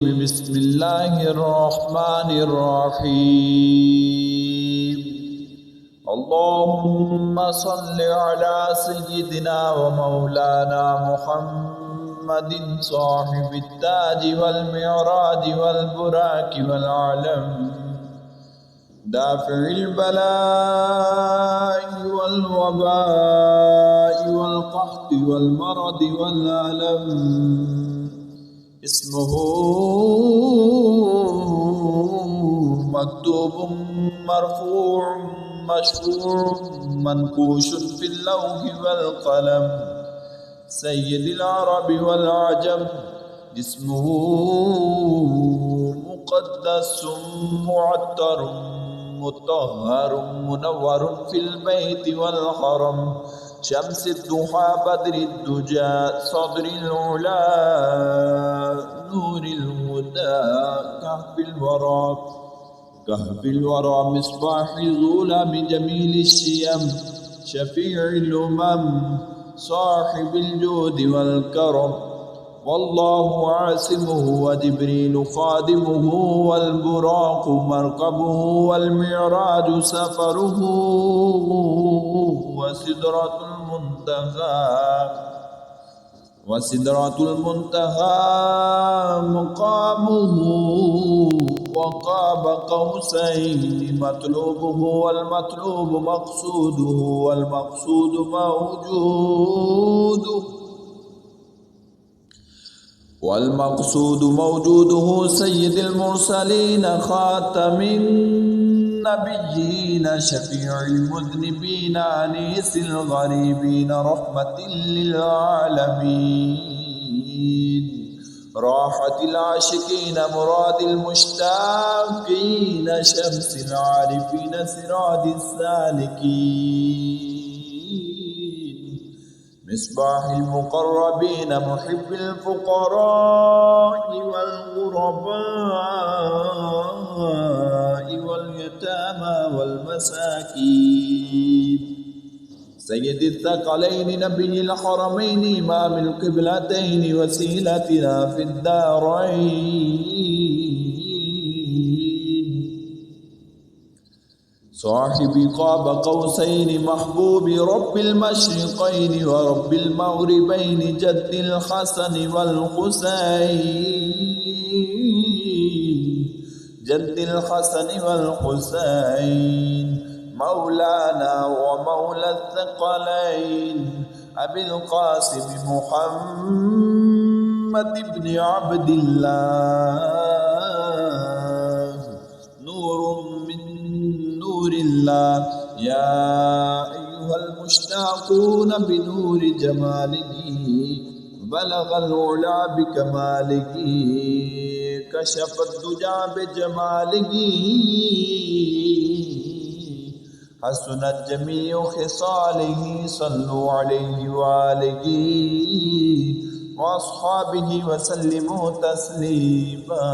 بسم الله الرحمن الرحيم. اللهم صل على سيدنا ومولانا محمد صاحب التاج والمعراج والبراك والعلم، دافع البلاء والوباء والقحط والمرض والألم. اسمه مكتوب مرفوع مشفوع منقوش في اللوح والقلم، سيد العرب والعجم. اسمه مقدس معطر مطهر منور في البيت والحرم، شمس الضحى بدر الدجى صدر العلا نور الهدى كهف الورى مصباح الظلام جميل الشيم، شفيع الأمم صاحب الجود والكرم. والله عاصمه وجبريل خادمه والبراق مركبه والمعراج سفره، وسدرة المنتهى مقامه، وقاب قوسين مطلوبه والمطلوب مقصوده، والمقصود موجوده سيد المرسلين خاتم النبيين شفيع المذنبين أنيس الغريبين رحمة للعالمين، راحة العاشقين مراد المشتاقين شمس العارفين سراج السالكين، مصباح المقربين محب الفقراء والغرباء واليتامى والمساكين، سيد الثقلين نبي الحرمين إمام القبلتين وسيلتنا في الدارين، صاحب قاب قوسين محبوب رب المشرقين ورب المغربين جد الحسن والحسين مولانا ومولى الثقلين أبي القاسم محمد بن عبد الله، نور من نور الله. يا أيها المشتاقون بنور جماله بلغ العلا بكماله، كشف الدجى بجماله حسنت جميع خصاله، صلوا عليه وآله وأصحابه وسلموا تسليما.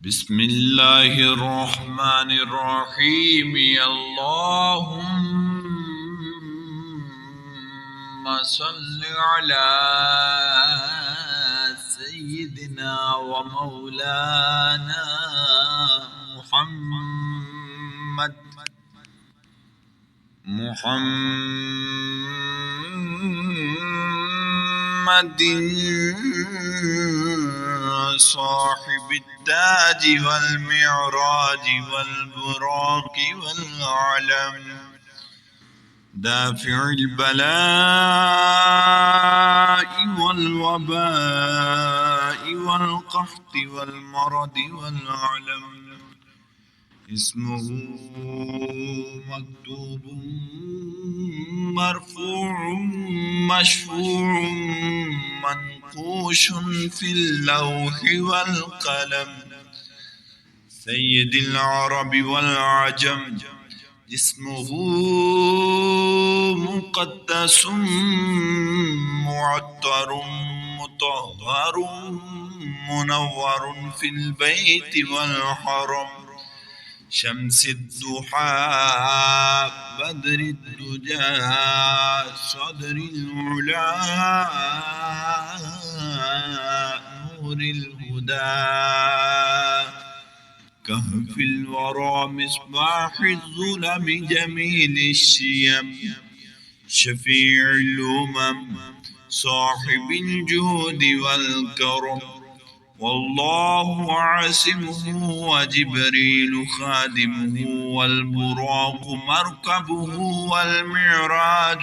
بسم الله الرحمن الرحيم. اللهم صل على سيدنا ومولانا محمد صاحب التاج والمعراج والبراق والعلم، دافع البلاء والوباء والقحط والمرض والعلم. اسمه مكتوب مرفوع مشفوع منقوش في اللوح والقلم، سيد العرب والعجم. اسمه مقدس معطر مطهر منور في البيت والحرم، شمس الضحى بدر الدجى صدر العلا نور الهدى كهف الورى مصباح الظلم جميل الشيم شفيع الأمم صاحب الجود والكرم والله عاصمه وجبريل خادمه والبراق مركبه والمعراج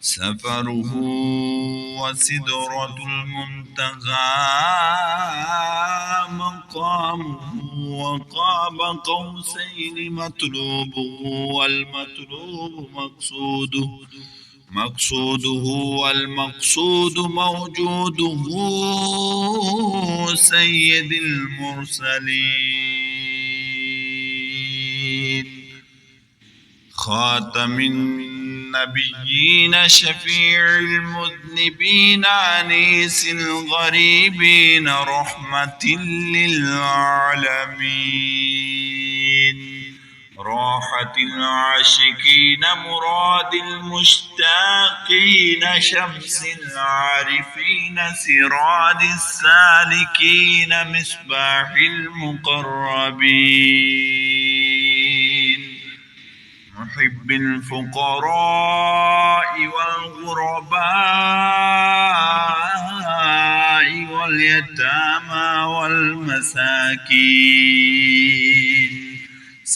سفره وسدرة المنتهى مقامه وقاب قوسين مطلوبه والمطلوب مقصوده والمقصود موجوده سيد المرسلين خاتم النبيين شفيع المذنبين أنيس الغريبين رحمة للعالمين راحة العاشقين مراد المشتاقين شمس العارفين سراج السالكين مصباح المقربين محب الفقراء والغرباء واليتامى والمساكين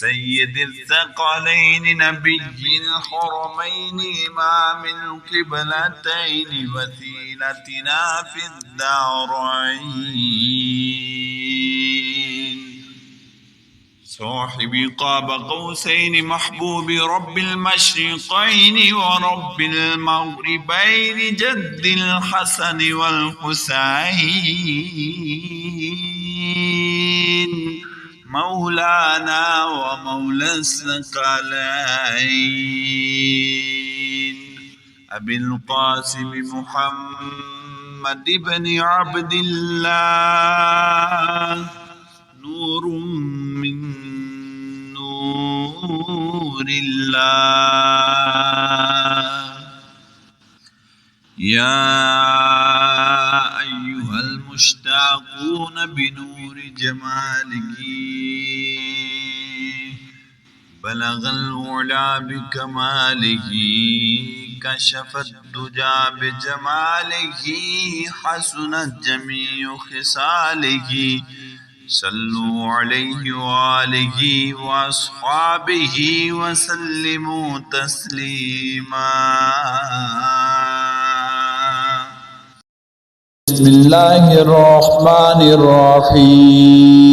سيد الثقلين نبي الحرمين إمام القبلتين وسيلتنا في الدارين صاحب قاب قوسين محبوب رب المشرقين ورب المغربين جد الحسن والحسين مولانا ومولى الثقلين أبي القاسم محمد بن عبد الله نور من نور الله يا أيها المشتاقون بنور جماله بلغ العلا بكماله كشف الدجى بجماله حسنت جميع خصاله صلوا عليه وآله وأصحابه وسلموا تسليما بسم الله الرحمن الرحيم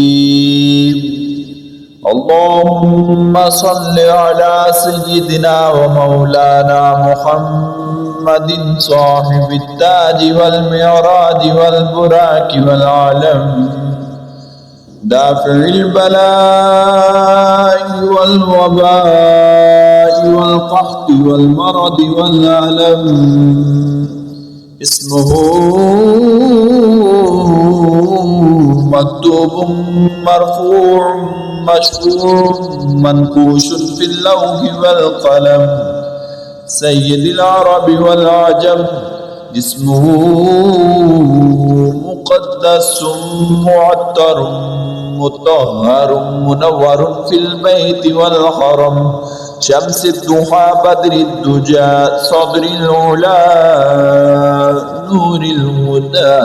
اللهم صل على سيدنا ومولانا محمد صاحب التاج والمعراج والبراك والعلم دافع البلاء والوباء والقحط والمرض والألم اسمه مكتوب مرفوع مشفوع منقوش في اللوح والقلم سيد العرب والعجم اسمه مقدس معطر مطهر منور في البيت والحرم شمس الضحى بدر الدجى صدر العلا نور الهدى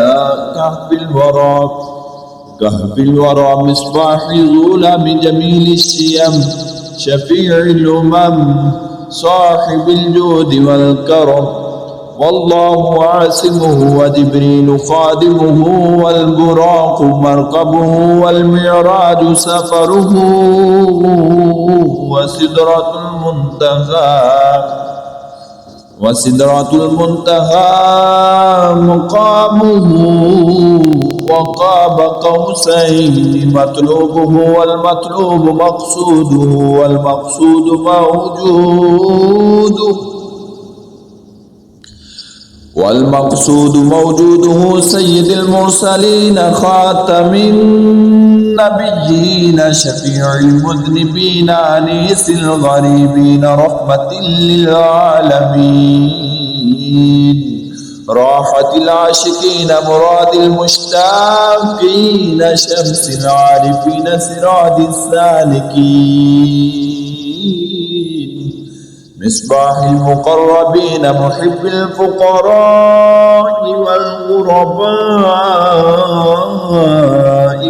كهف الورى مصباح الظلام جميل الشيم شفيع الأمم صاحب الجود والكرم والله عاصمه وجبريل خادمه والبراق مركبه والمعراج سفره وسدرة المنتهى مقامه وقاب قوسين مطلوبه والمطلوب مقصوده والمقصود موجوده والمقصود موجوده سيد المرسلين خاتم النبيين شفيع المذنبين أنيس الغريبين رحمة للعالمين راحة العاشقين مراد المشتاقين شمس العارفين سراج السالكين مصباح المقربين محب الفقراء والغرباء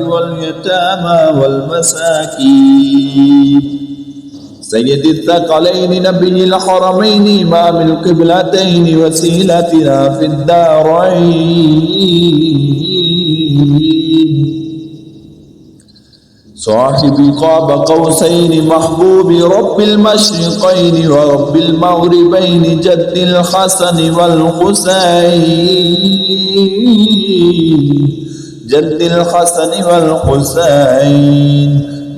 واليتامى والمساكين سيد الثقلين نبي الحرمين إمام القبلتين وسيلتنا في الدارين صاحب قاب قوسين محبوب رب المشرقين ورب المغربين جد الحسن والحسين جد الحسن والحسين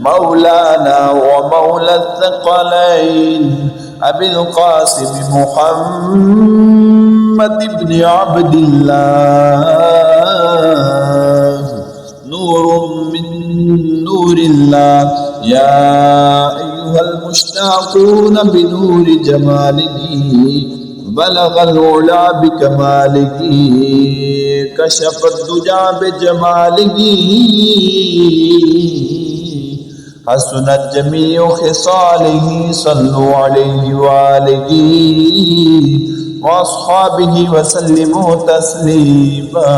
مولانا ومولى الثقلين أبي القاسم محمد بن عبد الله نور من نور الله يا أيها المشتاقون بنور جماله بلغ العلا بكماله كشف الدجى بجماله حسنت جميع خصاله صلوا عليه وآله وأصحابه وسلموا تسليما